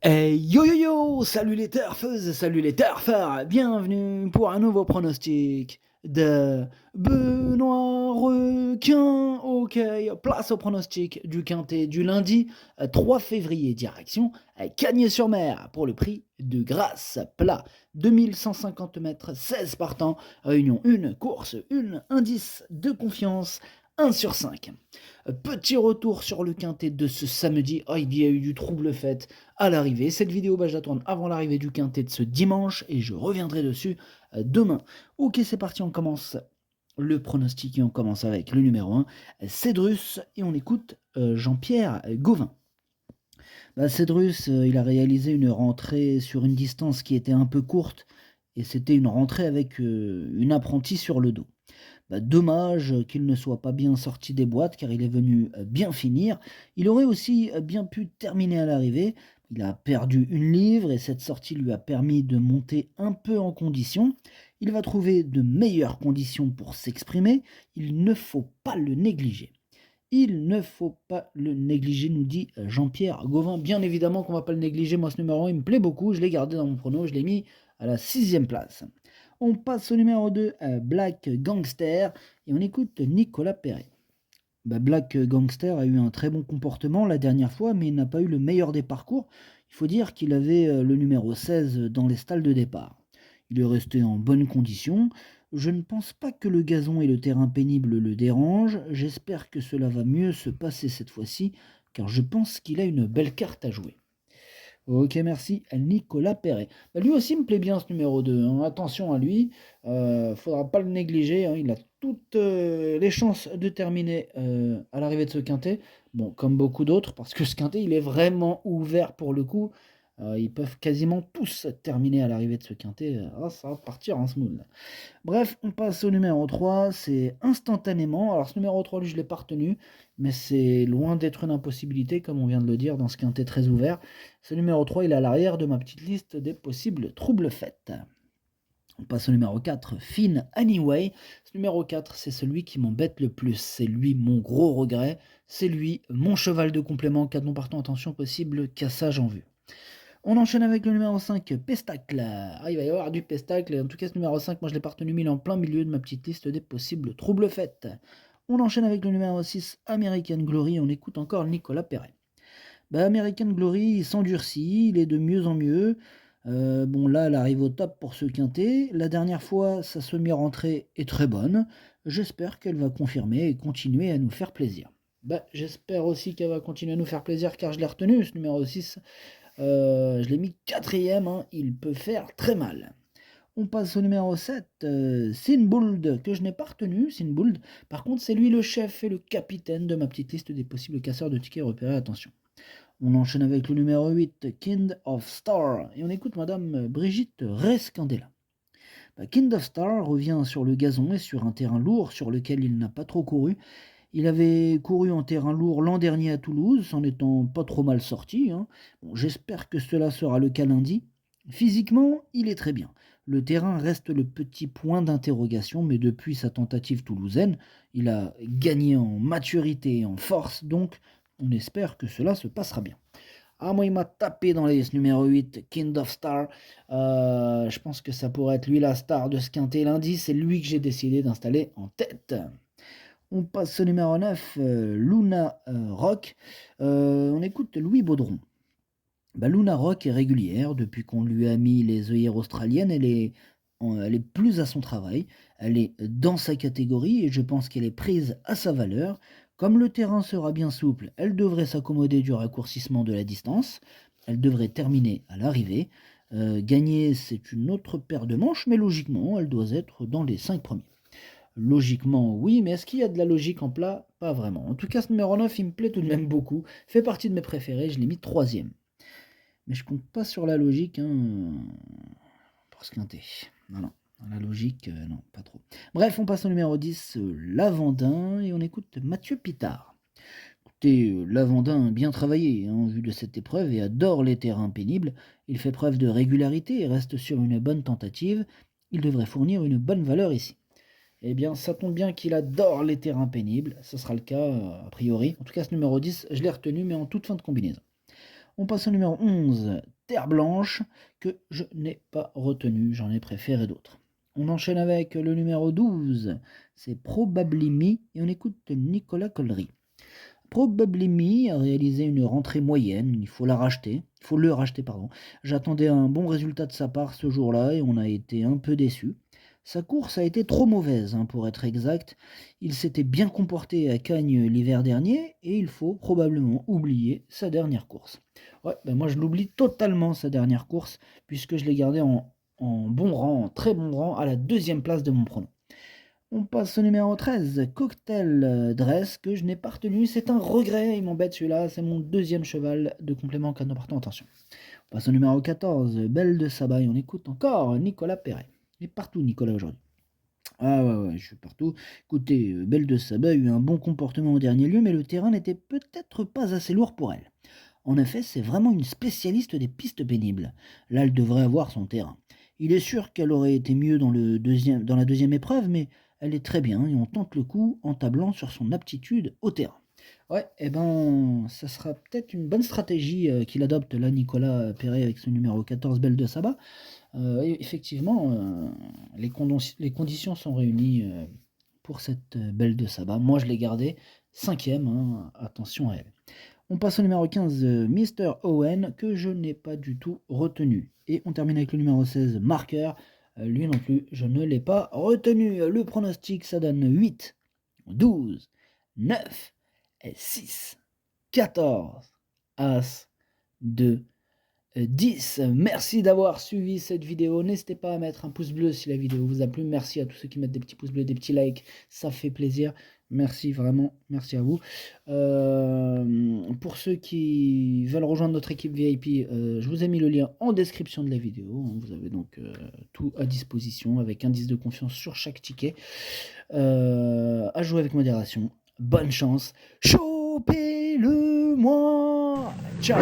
Hey yo yo yo! Salut les turfeuses, salut les turfeurs! Bienvenue pour un nouveau pronostic de Benoît Requin. Ok, place au pronostic du quintet du lundi 3 février, direction Cagnes-sur-Mer pour le prix de Grasse plat. 2150 mètres, 16 partants, réunion 1, course 1, indice de confiance 1 sur 5. Petit retour sur le quintet de ce samedi. Oh, il y a eu du trouble fait à l'arrivée. Cette vidéo, je la tourne avant l'arrivée du quintet de ce dimanche et je reviendrai dessus demain. Ok, c'est parti, on commence le pronostic et on commence avec le numéro 1, Cédrus, et on écoute Jean-Pierre Gauvin. Cédrus, il a réalisé une rentrée sur une distance qui était un peu courte et c'était une rentrée avec une apprentie sur le dos. Dommage qu'il ne soit pas bien sorti des boîtes car il est venu bien finir. Il aurait aussi bien pu terminer à l'arrivée. Il a perdu une livre et cette sortie lui a permis de monter un peu en condition. Il va trouver de meilleures conditions pour s'exprimer. Il ne faut pas le négliger. Il ne faut pas le négliger, nous dit Jean-Pierre Gauvin. Bien évidemment qu'on ne va pas le négliger. Moi, ce numéro 1, il me plaît beaucoup. Je l'ai gardé dans mon prono. Je l'ai mis à la 6e place. On passe au numéro 2, Black Gangster, et on écoute Nicolas Perret. Black Gangster a eu un très bon comportement la dernière fois, mais il n'a pas eu le meilleur des parcours. Il faut dire qu'il avait le numéro 16 dans les stalles de départ. Il est resté en bonne condition. Je ne pense pas que le gazon et le terrain pénible le dérangent. J'espère que cela va mieux se passer cette fois-ci, car je pense qu'il a une belle carte à jouer. Ok, merci Nicolas Perret. Lui aussi me plaît bien ce numéro 2, hein. Attention à lui, faudra pas le négliger, hein. Il a toutes les chances de terminer à l'arrivée de ce quintet. Bon, comme beaucoup d'autres, parce que ce quintet, il est vraiment ouvert pour le coup. Ils peuvent quasiment tous terminer à l'arrivée de ce quintet. Ça va partir en smooth. Bref, on passe au numéro 3, c'est instantanément. Alors ce numéro 3, lui, je ne l'ai pas retenu, mais c'est loin d'être une impossibilité, comme on vient de le dire, dans ce quintet très ouvert. Ce numéro 3, il est à l'arrière de ma petite liste des possibles troubles faits. On passe au numéro 4, Finn Anyway. Ce numéro 4, c'est celui qui m'embête le plus. C'est lui mon gros regret. C'est lui mon cheval de complément. 4 non partants, attention possible, cassage en vue. On enchaîne avec le numéro 5, Pestacle. Il va y avoir du Pestacle. En tout cas, ce numéro 5, moi je l'ai pas retenu, mais il est en plein milieu de ma petite liste des possibles troubles faits. On enchaîne avec le numéro 6, American Glory. On écoute encore Nicolas Perret. American Glory, il s'endurcit, il est de mieux en mieux. Bon, là, elle arrive au top pour ce quintet. La dernière fois, sa semi-rentrée est très bonne. J'espère qu'elle va confirmer et continuer à nous faire plaisir. J'espère aussi qu'elle va continuer à nous faire plaisir car je l'ai retenu, ce numéro 6. Je l'ai mis 4e, hein, il peut faire très mal. On passe au numéro 7, Sinbould, que je n'ai pas retenu, Sinbould. Par contre, c'est lui le chef et le capitaine de ma petite liste des possibles casseurs de tickets repérés, attention. On enchaîne avec le numéro 8, Kind of Star, et on écoute Madame Brigitte Rescandela. Kind of Star revient sur le gazon et sur un terrain lourd sur lequel il n'a pas trop couru. Il avait couru en terrain lourd l'an dernier à Toulouse, s'en étant pas trop mal sorti, hein. Bon, j'espère que cela sera le cas lundi. Physiquement, il est très bien. Le terrain reste le petit point d'interrogation, mais depuis sa tentative toulousaine, il a gagné en maturité et en force, donc on espère que cela se passera bien. Ah, moi, il m'a tapé dans les numéro 8, Kind of Star. Je pense que ça pourrait être lui la star de ce quintet lundi. C'est lui que j'ai décidé d'installer en tête. On passe au numéro 9, Luna Rock. On écoute Louis Baudron. Luna Rock est régulière. Depuis qu'on lui a mis les œillères australiennes, elle est plus à son travail. Elle est dans sa catégorie et je pense qu'elle est prise à sa valeur. Comme le terrain sera bien souple, elle devrait s'accommoder du raccourcissement de la distance. Elle devrait terminer à l'arrivée. Gagner, c'est une autre paire de manches, mais logiquement, elle doit être dans les 5 premiers. Logiquement, oui, mais est-ce qu'il y a de la logique en plat? Pas vraiment. En tout cas, ce numéro 9, il me plaît tout de même beaucoup. Fait partie de mes préférés, je l'ai mis 3e. Mais je compte pas sur la logique, hein, pour ce quintet. Non. La logique, non, pas trop. Bref, on passe au numéro 10, Lavandin, et on écoute Mathieu Pitard. Écoutez, Lavandin, bien travaillé en vue de cette épreuve et adore les terrains pénibles. Il fait preuve de régularité et reste sur une bonne tentative. Il devrait fournir une bonne valeur ici. Eh bien, ça tombe bien qu'il adore les terrains pénibles. Ce sera le cas, a priori. En tout cas, ce numéro 10, je l'ai retenu, mais en toute fin de combinaison. On passe au numéro 11, Terre Blanche, que je n'ai pas retenu, j'en ai préféré d'autres. On enchaîne avec le numéro 12, c'est Probably Me, et on écoute Nicolas Collery. Probably Me a réalisé une rentrée moyenne, il faut le racheter, pardon. J'attendais un bon résultat de sa part ce jour-là et on a été un peu déçus. Sa course a été trop mauvaise, pour être exact. Il s'était bien comporté à Cagnes l'hiver dernier et il faut probablement oublier sa dernière course. Ouais, moi je l'oublie totalement sa dernière course puisque je l'ai gardé en bon rang, en très bon rang, à la 2e place de mon prono. On passe au numéro 13, Cocktail Dress, que je n'ai pas retenu. C'est un regret, il m'embête celui-là. C'est mon 2e cheval de complément cadeau partant, attention. On passe au numéro 14, Belle de Saba, et on écoute encore Nicolas Perret. Il est partout, Nicolas, aujourd'hui. Ah ouais, je suis partout. Écoutez, Belle de Saba a eu un bon comportement au dernier lieu, mais le terrain n'était peut-être pas assez lourd pour elle. En effet, c'est vraiment une spécialiste des pistes pénibles. Là, elle devrait avoir son terrain. Il est sûr qu'elle aurait été mieux dans la 2e épreuve, mais elle est très bien et on tente le coup en tablant sur son aptitude au terrain. Ouais, ça sera peut-être une bonne stratégie qu'il adopte là, Nicolas Perret, avec son numéro 14, Belle de Saba. Effectivement, les conditions sont réunies pour cette Belle de Saba. Moi, je l'ai gardée 5e, attention à elle. On passe au numéro 15, Mr. Owen, que je n'ai pas du tout retenu. Et on termine avec le numéro 16, Marker. Lui non plus, je ne l'ai pas retenu. Le pronostic, ça donne 8, 12, 9, 6, 14, As, 2, 10. Merci d'avoir suivi cette vidéo. N'hésitez pas à mettre un pouce bleu si la vidéo vous a plu. Merci à tous ceux qui mettent des petits pouces bleus, des petits likes. Ça fait plaisir. Merci vraiment. Merci à vous. Pour ceux qui veulent rejoindre notre équipe VIP, je vous ai mis le lien en description de la vidéo. Vous avez donc tout à disposition avec indice de confiance sur chaque ticket. À jouer avec modération. Bonne chance. Chopez-le moi. Ciao.